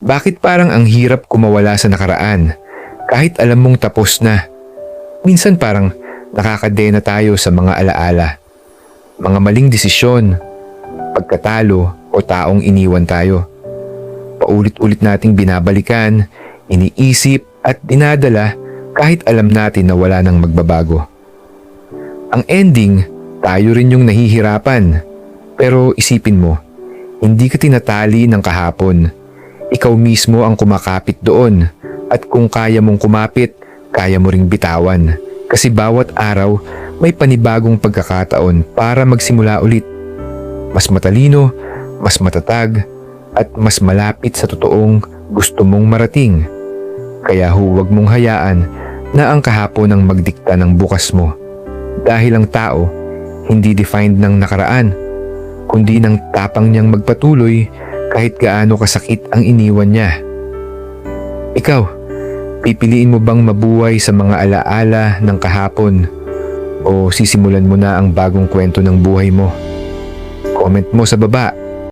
Bakit parang ang hirap kumawala sa nakaraan kahit alam mong tapos na? Minsan parang nakakadena tayo sa mga alaala, mga maling desisyon, pagkatalo o taong iniwan tayo. Paulit-ulit nating binabalikan, iniisip at dinadala kahit alam natin na wala nang magbabago. Ang ending, tayo rin yung nahihirapan. Pero isipin mo, hindi ka tinatali ng kahapon. Ikaw mismo ang kumakapit doon. At kung kaya mong kumapit, kaya mo ring bitawan. Kasi bawat araw, may panibagong pagkakataon para magsimula ulit. Mas matalino, mas matatag, at mas malapit sa totoong gusto mong marating. Kaya huwag mong hayaan na ang kahapon ang magdikta ng bukas mo. Dahil ang tao, hindi defined ng nakaraan, kundi ng tapang niyang magpatuloy kahit gaano kasakit ang iniwan niya. Ikaw, pipiliin mo bang mabuhay sa mga alaala ng kahapon o sisimulan mo na ang bagong kwento ng buhay mo? Comment mo sa baba